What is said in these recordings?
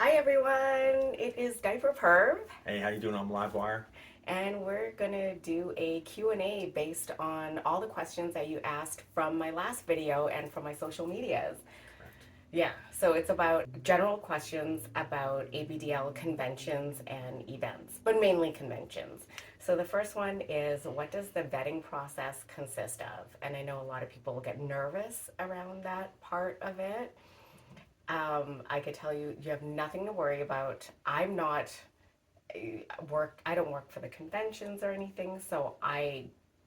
Hi everyone, it is diaperperv, Hey, how you doing on Livewire? and we're gonna do a Q&A based on all the questions that you asked from my last video and from my social medias. Correct. Yeah, so it's about general questions about ABDL conventions and events, but mainly conventions. So the first one is, what does the vetting process consist of? And I know a lot of people get nervous around that part of it. I could tell you, you have nothing to worry about. I don't work for the conventions or anything, so I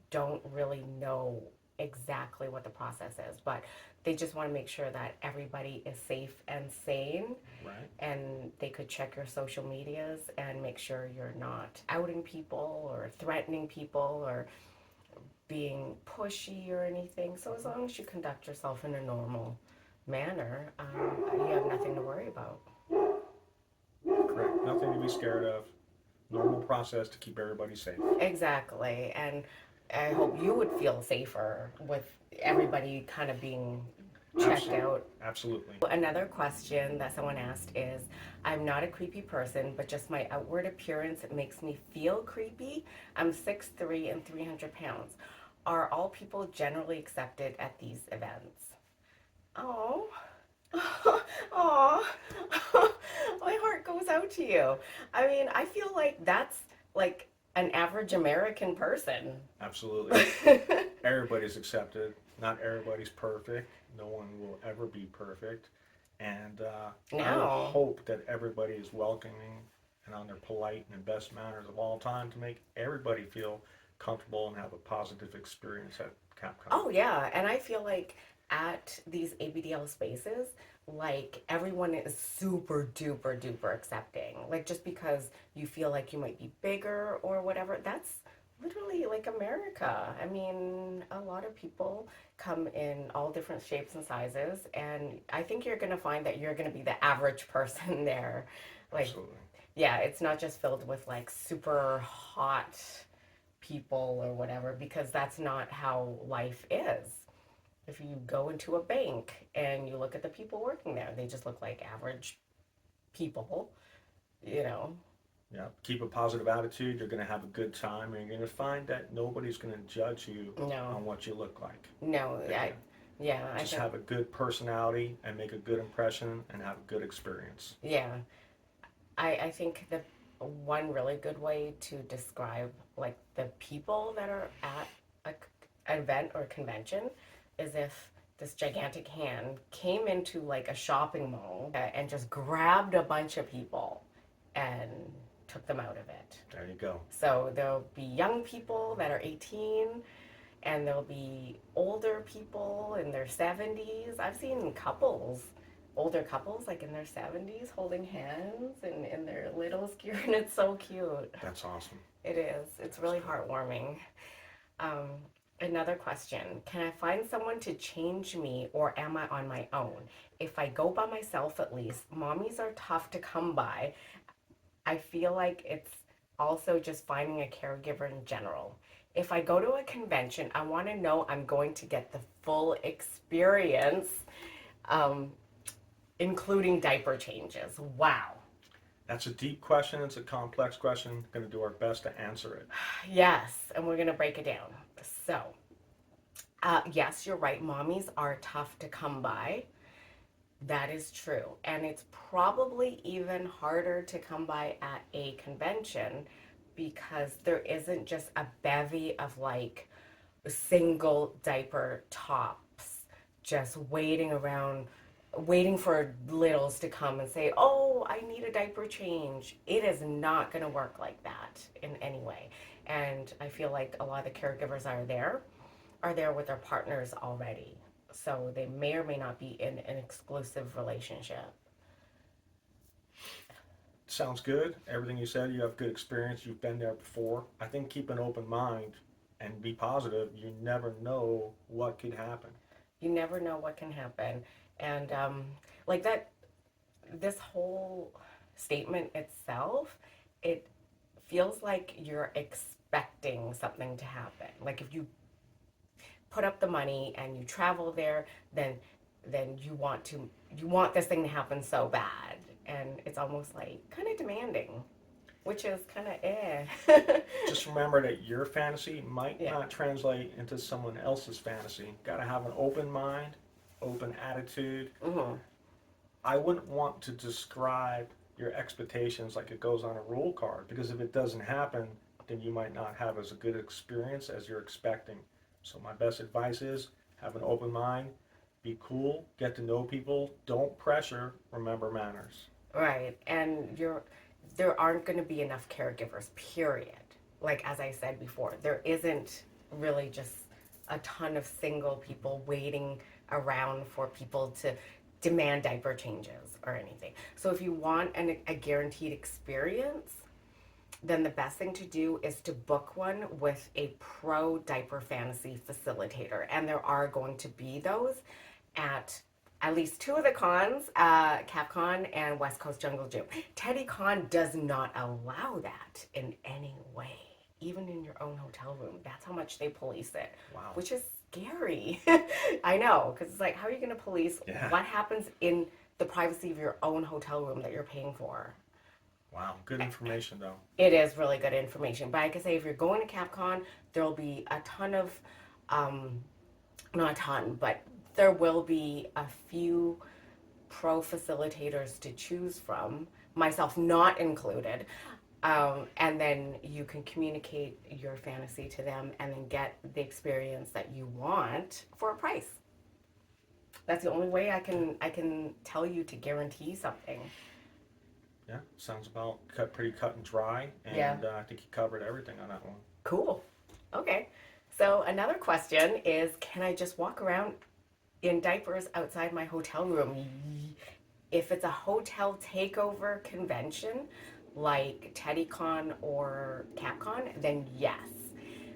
don't really know exactly what the process is, but they just want to make sure that everybody is safe and sane, Right. and they could check your social medias and make sure you're not outing people or threatening people or being pushy or anything. So as long as you conduct yourself in a normal manner, you have nothing to worry about. Correct. Nothing to be scared of. Normal process to keep everybody safe. Exactly. And I hope you would feel safer with everybody kind of being checked Absolutely. out. Absolutely. Another question that someone asked is, I'm not a creepy person, but just my outward appearance makes me feel creepy. I'm 6'3" and 300 pounds. Are all people generally accepted at these events? Oh, oh, my heart goes out to you. I mean, I feel like that's like an average American person. Absolutely. Everybody's accepted. Not everybody's perfect. No one will ever be perfect. And I would No. hope that everybody is welcoming and on their polite and best manners of all time to make everybody feel comfortable and have a positive experience at Capcom. Oh yeah, and I feel like at these ABDL spaces, like everyone is super duper duper accepting. Like just because you feel like you might be bigger or whatever, that's literally like America. I mean, a lot of people come in all different shapes and sizes, and I think you're gonna find that you're gonna be the average person there. Like, Absolutely. yeah, it's not just filled with like super hot people or whatever, because that's not how life is. If you go into a bank and you look at the people working there, they just look like average people, you know. Yeah, keep a positive attitude. You're going to have a good time, and you're going to find that nobody's going to judge you No, on what you look like. no, They're going I, to yeah, I just think, have a good personality and make a good impression and have a good experience. yeah, I think the one really good way to describe like the people that are at an event or a convention is if this gigantic hand came into like a shopping mall and just grabbed a bunch of people and took them out of it. There you go. So there'll be young people that are 18, and there'll be older people in their 70s. I've seen couples, older couples, like in their 70s, holding hands and in their little skirt, and it's so cute. That's awesome. It is. It's That's really great. heartwarming. Um, Another question. Can I find someone to change me, or am I on my own? If I go by myself, at least, mommies are tough to come by. I feel like it's also just finding a caregiver in general. If I go to a convention, I want to know I'm going to get the full experience, um, including diaper changes. Wow. That's a deep question. It's a complex question. Going to do our best to answer it. Yes, and we're going to break it down. So, yes, you're right. Mommies are tough to come by. That is true. And it's probably even harder to come by at a convention because there isn't just a bevy of like single diaper tops just waiting around, waiting for littles to come and say, oh, I need a diaper change. It is not going to work like that in any way. And I feel like a lot of the caregivers are there with their partners already. So they may or may not be in an exclusive relationship. Sounds good. Everything you said, you have good experience. You've been there before. I think keep an open mind and be positive. You never know what could happen. You never know what can happen. And like that, this whole statement itself, it feels like you're expecting something to happen. Like if you put up the money and you travel there, then you want this thing to happen so bad. And it's almost like kind of demanding, which is kind of Just remember that your fantasy might Yeah. not translate into someone else's fantasy. Got to have an open mind, open attitude. Hmm. I wouldn't want to describe your expectations like it goes on a rule card, because if it doesn't happen, then you might not have as a good experience as you're expecting. So my best advice is have an open mind, be cool, get to know people, don't pressure, remember manners. Right. And there aren't going to be enough caregivers, period. Like, as I said before, there isn't really just a ton of single people waiting around for people to demand diaper changes or anything. So, if you want a guaranteed experience, then the best thing to do is to book one with a pro diaper fantasy facilitator. And there are going to be those at least two of the cons, CapCon and West Coast Jungle Gym. TeddyCon does not allow that in any way, even in your own hotel room. That's how much they police it, Wow. which is scary. I know, because it's like, how are you going to police what happens in the privacy of your own hotel room that you're paying for? Wow, good information though. It is really good information. But I can say if you're going to CapCon, there'll be a ton of, not a ton, but there will be a few pro facilitators to choose from, myself not included. And then you can communicate your fantasy to them and then get the experience that you want for a price. That's the only way I can tell you to guarantee something. Yeah, sounds about pretty cut and dry, and Yeah. I think you covered everything on that one. Cool. Okay. So another question is, can I just walk around in diapers outside my hotel room? If it's a hotel takeover convention like TeddyCon or CapCon, then yes.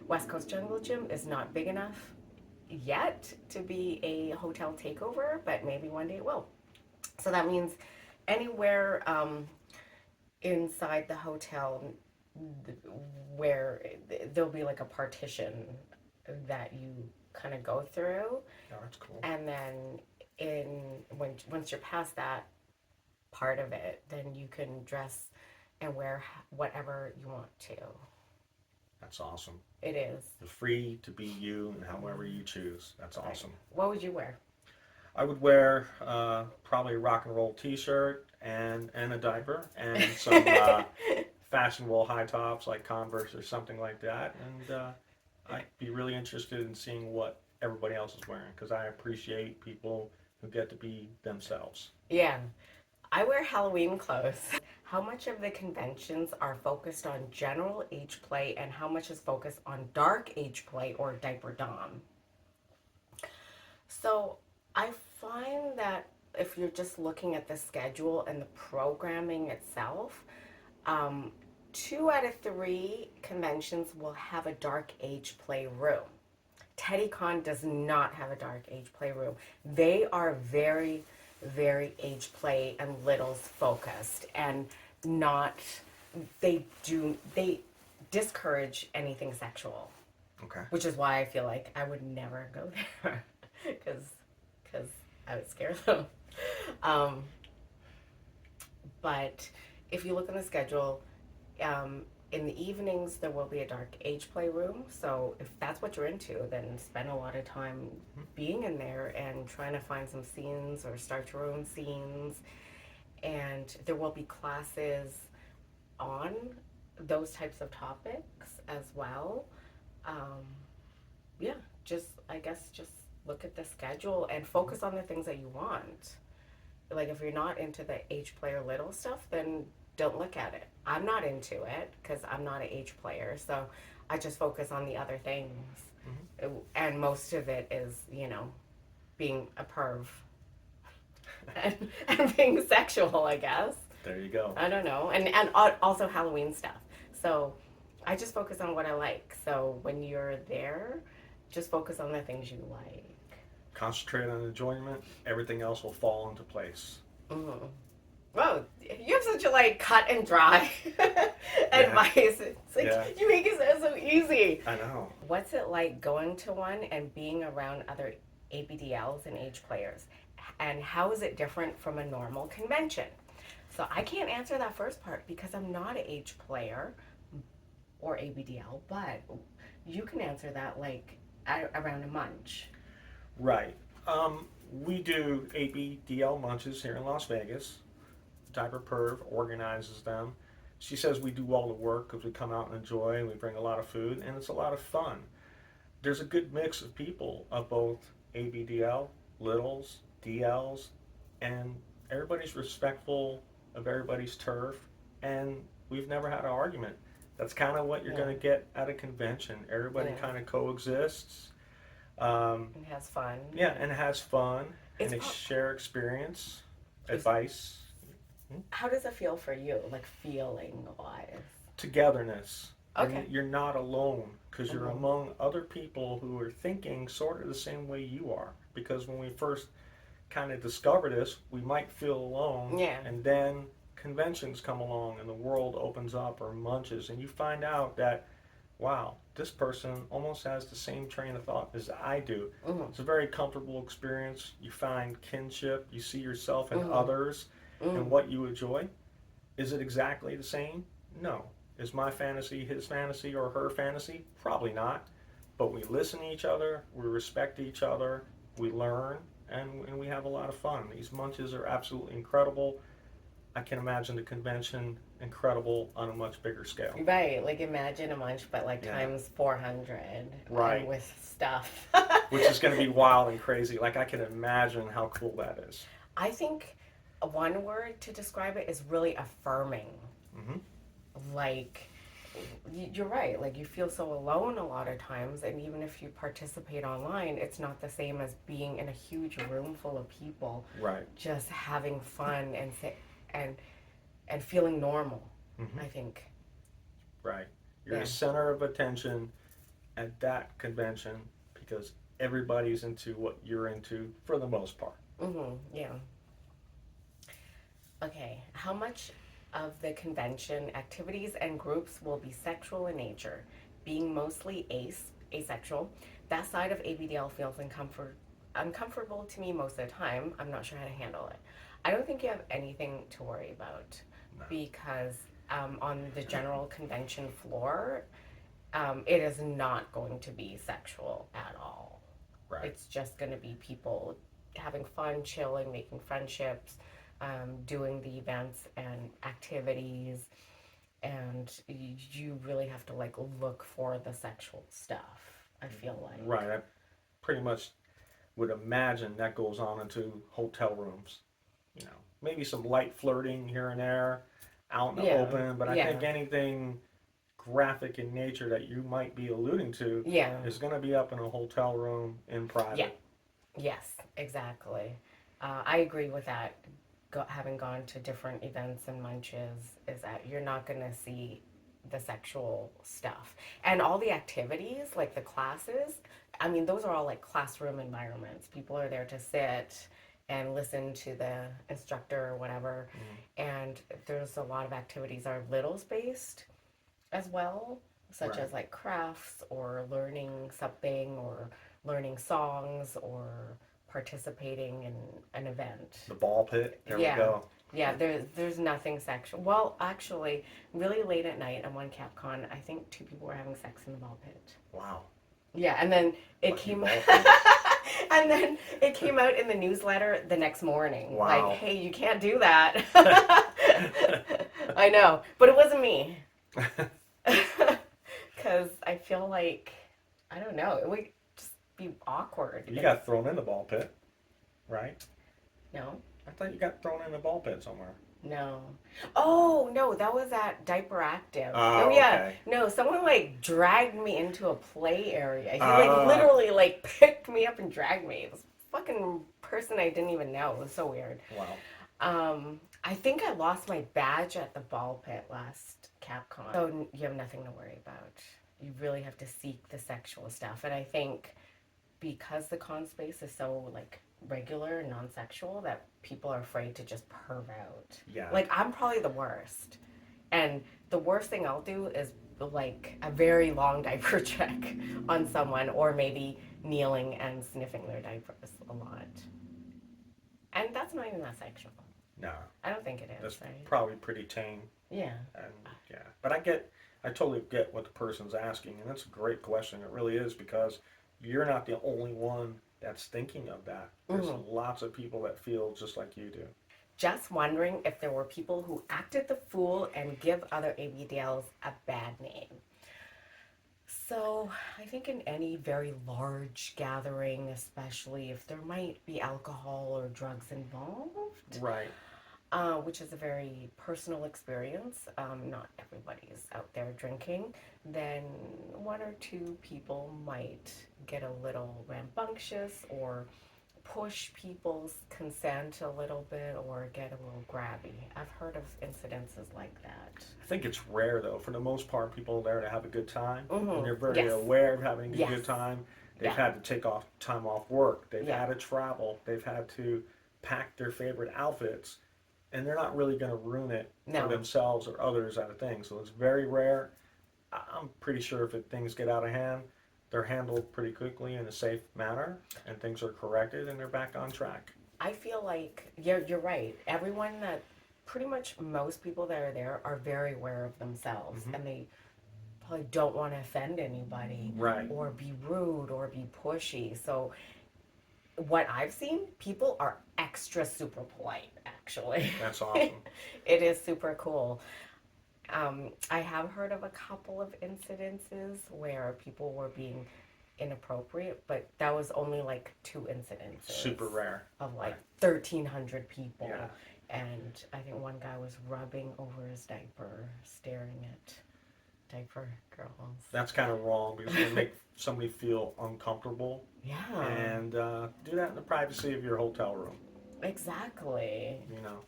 West Coast Jungle Gym is not big enough yet to be a hotel takeover, but maybe one day it will. So that means anywhere inside the hotel where there'll be like a partition that you kind of go through, Yeah, that's cool. and then once you're past that part of it, then you can dress and wear whatever you want to. That's awesome. It is. You're free to be you and however you choose. That's awesome. What would you wear? I would wear probably a rock and roll T-shirt and a diaper and some fashionable high tops like Converse or something like that. And I'd be really interested in seeing what everybody else is wearing, because I appreciate people who get to be themselves. Yeah. I wear Halloween clothes. How much of the conventions are focused on general age play and how much is focused on dark age play or diaper dom? So I find that if you're just looking at the schedule and the programming itself, 2 out of 3 conventions will have a dark age play room. TeddyCon does not have a dark age play room. They are very, very age play and littles focused, and not they discourage anything sexual, Okay. which is why I feel like I would never go there because I would scare them. But if you look on the schedule, in the evenings there will be a dark age play room. So if that's what you're into, then spend a lot of time being in there and trying to find some scenes or start your own scenes. And there will be classes on those types of topics as well. Yeah, I guess just look at the schedule and focus on the things that you want. Like if you're not into the age player little stuff, then don't look at it. I'm not into it because I'm not an age player, so I just focus on the other things. Mm-hmm. And most of it is, being a perv and being sexual, I guess. There you go. I don't know. And also Halloween stuff. So I just focus on what I like. So when you're there, just focus on the things you like. Concentrate on enjoyment. Everything else will fall into place. Mm-hmm. Whoa, you have such a cut and dry advice. It's like you make it sound so easy. I know. What's it like going to one and being around other ABDLs and age players? And how is it different from a normal convention? So I can't answer that first part because I'm not an H player or ABDL, but you can answer that like around a munch. Right. We do ABDL munches here in Las Vegas. diaperperv organizes them. She says we do all the work because we come out and enjoy and we bring a lot of food and it's a lot of fun. There's a good mix of people of both ABDL, littles, DLs, and everybody's respectful of everybody's turf, and we've never had an argument. That's kind of what you're Yeah. going to get at a convention. Everybody Yeah. kind of coexists. And has fun. Yeah, and has fun, and It's they pro- share experience, Is- advice, How does it feel for you, like feeling wise? togetherness. Okay. You're not alone because you're Mhm. among other people who are thinking sort of the same way you are. Because when we first kind of discover this, we might feel alone. Yeah. And then conventions come along and the world opens up or munches, and you find out that, wow, this person almost has the same train of thought as I do. Mhm. It's a very comfortable experience. You find kinship, you see yourself in Mhm. others Mm. and what you enjoy. Is it exactly the same? No. Is my fantasy his fantasy or her fantasy? Probably not. But we listen to each other, we respect each other, we learn, and we have a lot of fun. These munches are absolutely incredible. I can imagine the convention incredible on a much bigger scale. Right, like imagine a munch, but like Yeah. times 400. Right. And with stuff. Which is going to be wild and crazy. Like, I can imagine how cool that is. I think one word to describe it is really affirming. Mm-hmm. Like, you're right. Like, you feel so alone a lot of times, and even if you participate online, it's not the same as being in a huge room full of people, Right. just having fun and feeling normal. Mm-hmm. I think. Right. You're Yeah. the center of attention at that convention because everybody's into what you're into for the most part. Yeah. Okay. How much of the convention activities and groups will be sexual in nature, being mostly asexual? That side of ABDL feels uncomfortable to me most of the time. I'm not sure how to handle it. I don't think you have anything to worry about No. because on the general convention floor, it is not going to be sexual at all. Right. It's just going to be people having fun, chilling, making friendships, doing the events and activities, and you really have to like look for the sexual stuff. I feel like. Right. I pretty much would imagine that goes on into hotel rooms. You know, maybe some light flirting here and there out in the Yeah. open, but I Yeah. think anything graphic in nature that you might be alluding to Yeah. is going to be up in a hotel room in private. Yeah. Yes, exactly. I agree with that. Having gone to different events and munches, is that you're not going to see the sexual stuff. And all the activities, like the classes, I mean, those are all like classroom environments. People are there to sit and listen to the instructor or whatever. Mhm. And there's a lot of activities are littles based as well, such Right. as like crafts or learning something or learning songs or participating in an event. The ball pit. There Yeah. we go. Yeah, there's nothing sexual. Well, actually, really late at night at one CapCon, I think 2 people were having sex in the ball pit. Wow. Yeah, and then it Lucky came ball and then it came out in the newsletter the next morning. Wow. Like, hey, you can't do that. I know, but it wasn't me. Because I feel like, I don't know, it would just be awkward. You got thrown in the ball pit, right? No? I thought you got thrown in the ball pit somewhere. No. Oh, no, that was at Diaper Active. Oh, yeah. okay. No, someone like dragged me into a play area. He Ah. like literally like picked me up and dragged me. This fucking person I didn't even know. It was so weird. Wow. I think I lost my badge at the ball pit last CapCon. So you have nothing to worry about. You really have to seek the sexual stuff. And I think because the con space is so like regular and non-sexual that people are afraid to just perv out. Yeah. Like I'm probably the worst. And the worst thing I'll do is like a very long diaper check on someone or maybe kneeling and sniffing their diapers a lot. And that's not even that sexual. No, I don't think it is, that's right? probably pretty tame. Yeah. And yeah, but I totally get what the person's asking, and that's a great question. It really is because you're not the only one that's thinking of that. There's Hmm. lots of people that feel just like you do. Just wondering if there were people who acted the fool and give other ABDLs a bad name. So, I think in any very large gathering, especially if there might be alcohol or drugs involved, Right. which is a very personal experience, not everybody is out there drinking, then one or two people might get a little rambunctious or push people's consent a little bit or get a little grabby. I've heard of incidences like that. I think it's rare though. For the most part, people are there to have a good time, and Mm-hmm. they're very Yes. aware of having a Yes. good time. They've Yeah. had to take off time off work. They've Yeah. had to travel. They've had to pack their favorite outfits, and they're not really going to ruin it for No. themselves or others at a thing. So it's very rare. I'm pretty sure if things get out of hand, they're handled pretty quickly in a safe manner, and things are corrected, and they're back on track. I feel like you're right. Everyone that pretty much most people that are there are very aware of themselves Hmm. and they probably don't want to offend anybody Right. or be rude or be pushy. So what I've seen, people are extra super polite actually. That's awesome. It is super cool. I have heard of a couple of incidences where people were being inappropriate, but that was only like two incidences Super rare. of like Right. 1,300 people. Yeah. And I think one guy was rubbing over his diaper, staring at diaper girls. That's kind of wrong because it make somebody feel uncomfortable, Yeah, and do that in the privacy of your hotel room. exactly. You know,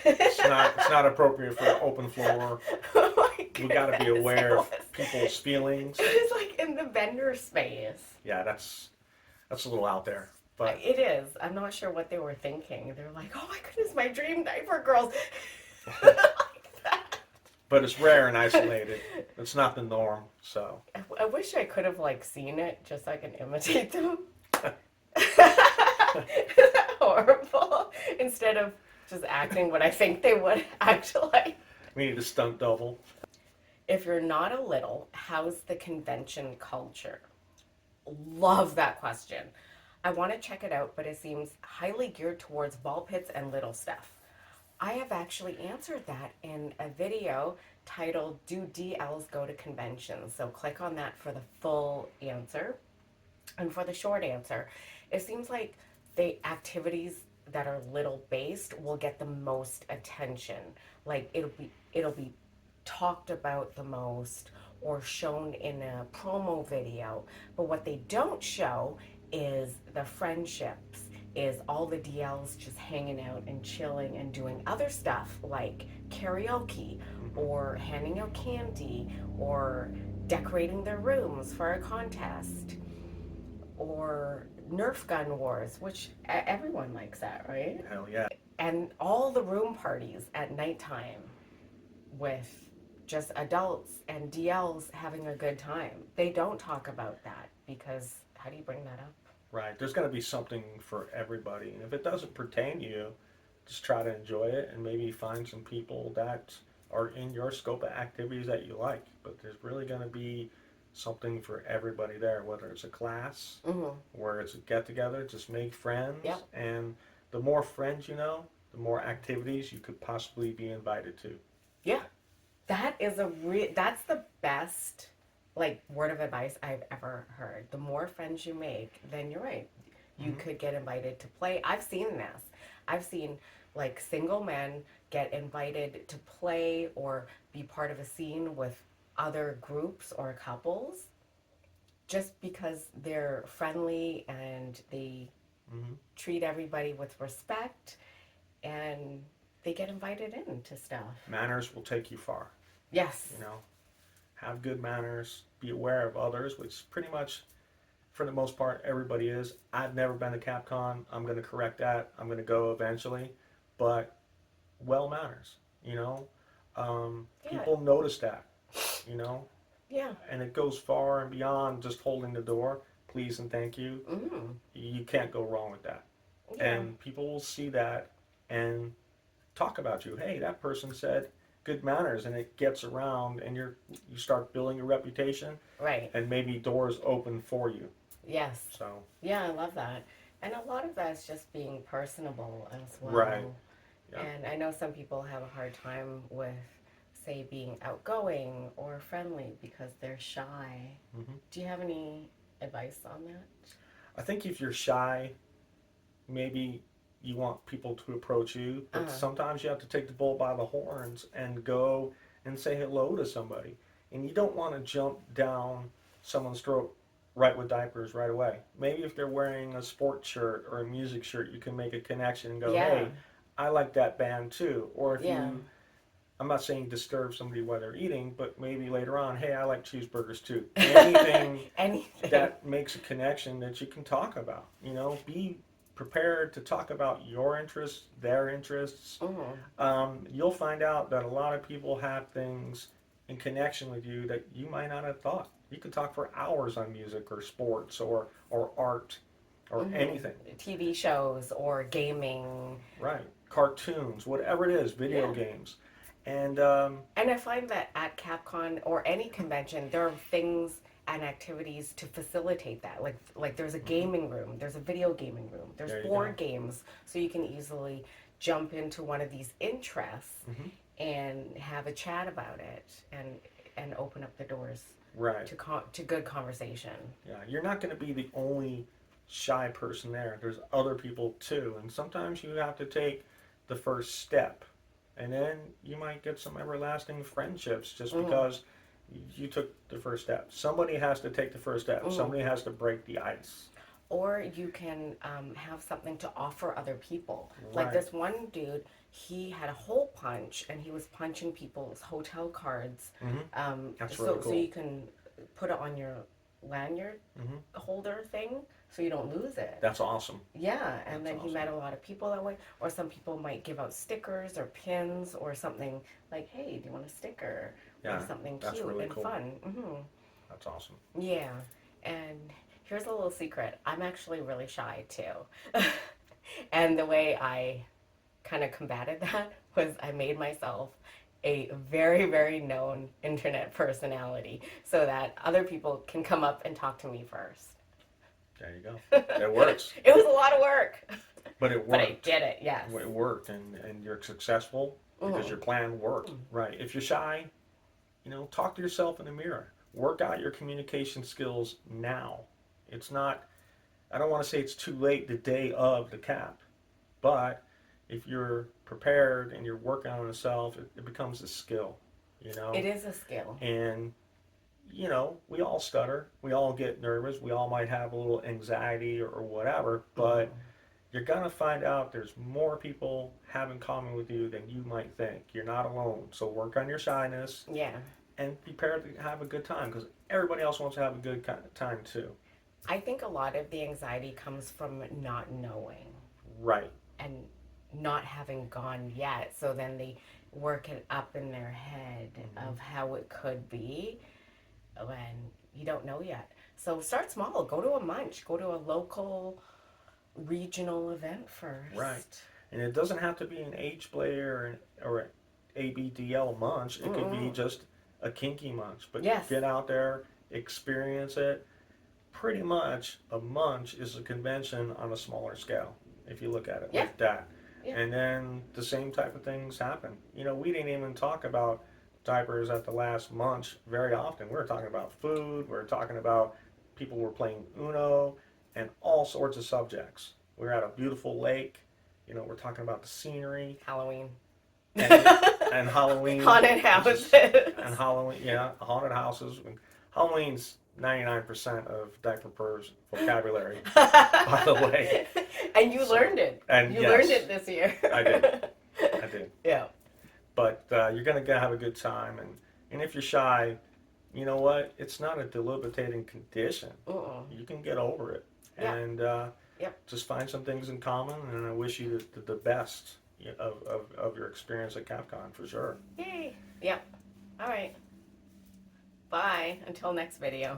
it's not appropriate for an open floor. Oh my We got to be goodness, aware of people's feelings. it was like in the vendor space. Yeah, that's a little out there, but It is. I'm not sure what they were thinking. They're like, oh my goodness, my dream diaper girls. Like that. but it's rare and isolated. It's not the norm. So I wish I could have like seen it just so I can imitate them. Is that horrible? Instead of just acting what I think they would act like. we need a stunt double. If you're not a little, how's the convention culture? Love that question. I want to check it out, but it seems highly geared towards ball pits and little stuff. I have actually answered that in a video titled Do DLs Go to Conventions? So click on that for the full answer. And for the short answer, it seems like the activities that are little based will get the most attention. Like it'll be talked about the most or shown in a promo video. But what they don't show is the friendships, is all the DLs just hanging out and chilling and doing other stuff like karaoke or handing out candy or decorating their rooms for a contest or Nerf gun wars, which everyone likes that, right? Hell yeah. And all the room parties at nighttime with just adults and DLs having a good time. They don't talk about that because how do you bring that up? Right. There's going to be something for everybody. And if it doesn't pertain to you, just try to enjoy it and maybe find some people that are in your scope of activities that you like. But there's really going to be something for everybody there, whether it's a class, Mm-hmm. where it's a get together, just make friends. Yep. And the more friends you know, the more activities you could possibly be invited to. Yeah. That's the best like word of advice I've ever heard. The more friends you make, then you're right. You could get invited to play. I've seen this. I've seen like single men get invited to play or be part of a scene with other groups or couples just because they're friendly and they Hmm. treat everybody with respect and they get invited into stuff. Manners will take you far. Yes. You know, have good manners, be aware of others, which pretty much, for the most part, everybody is. I've never been to Capcom. I'm going to correct that. I'm going to go eventually. But well manners, you know. Yeah. People notice that, you know, Yeah. and it goes far and beyond just holding the door, please and thank you. Mm. You can't go wrong with that. Yeah. And people will see that, and talk about you. Hey, that person said good manners, and it gets around, and you start building a reputation, Right. and maybe doors open for you. Yes. So Yeah, I love that. And a lot of that's just being personable as right, well. yeah. And I know some people have a hard time with, say, being outgoing or friendly because they're shy. hmm Do you have any advice on that? I think if you're shy, maybe you want people to approach you, but Uh-huh. sometimes you have to take the bull by the horns and go and say hello to somebody. And you don't want to jump down someone's throat right with diapers right away. Maybe if they're wearing a sports shirt or a music shirt, you can make a connection and go, Yeah. hey, I like that band too. Or if Yeah. you, I'm not saying disturb somebody while they're eating, but maybe later on, hey, I like cheeseburgers too. Anything Anything. that makes a connection that you can talk about. Be prepared to talk about your interests, their interests. Mm-hmm. You'll find out that a lot of people have things in connection with you that you might not have thought. You could talk for hours on music or sports or art or anything. Mm-hmm. TV shows or gaming. Right. Cartoons, whatever it is, video Yeah. games. And And I find that at Capcom or any convention, there are things and activities to facilitate that. Like there's a mhm, gaming room, there's a video gaming room, there's there you go. board games, so you can easily jump into one of these interests hmm and have a chat about it and open up the doors Right. to good conversation. Yeah, you're not going to be the only shy person there. There's other people too, and sometimes you have to take the first step, and then you might get some everlasting friendships just Mm, because you took the first step. Somebody has to take the first step. mm. Somebody has to break the ice. Or you can have something to offer other people. Like Right. this one dude, he had a hole punch and he was punching people's hotel cards. hmm That's really So cool. you can put it on your lanyard hmm holder thing so you don't lose it. That's awesome. Yeah, and That's then he awesome. met a lot of people that way. Or some people might give out stickers or pins or something like, hey, do you want a sticker? Or Yeah, something that's cute really and cool. fun. That's awesome. Yeah, and here's a little secret. I'm actually really shy too. And the way I kind of combated that was I made myself a very, very known internet personality so that other people can come up and talk to me first. There you go. It works, It was a lot of work, but it but I worked. did it, yes. It worked, and you're successful because Mm. your plan worked. Right. If you're shy, talk to yourself in the mirror. Work out your communication skills now. It's not, I don't want to say it's too late the day of the cap, but if you're prepared and you're working on yourself, it becomes a skill, you It know? is a skill. And, we all stutter, we all get nervous, we all might have a little anxiety or whatever, but Mm. you're going to find out there's more people have in common with you than you might think. You're not alone. So work on your shyness Yeah. and prepare to have a good time because everybody else wants to have a good time too. I think a lot of the anxiety comes from not knowing Right. and not having gone yet. So then they work it up in their head hmm of how it could be when you don't know yet. So start small. Go to a munch. Go to a local regional event Right. first. And it doesn't have to be an H play or an ABDL munch. It could be Mm-mm. just a kinky munch. But Yes. get out there, experience it. Pretty much a munch is a convention on a smaller scale, if you look at it Yeah. like that. Yeah. And then the same type of things happen. We didn't even talk about diapers at the last munch very often. We were talking about food, we were talking about people were playing Uno, and all sorts of subjects. We were at a beautiful lake, we're talking about the scenery Halloween. and and Halloween, Haunted which is houses. and Halloween, yeah, haunted houses. Halloween's 99% of diaperperv's vocabulary, by the way. And you So, learned it. and You learned yes, it this year. I did. I did. Yeah. But you're gonna have a good time, and if you're shy, you know what? It's not a debilitating condition. Uh-uh. You can get over it, Yeah. and Yep. just find some things in common. And I wish you the best of your experience at Capcom for sure. Yay. Yep. All right. Bye. Until next video.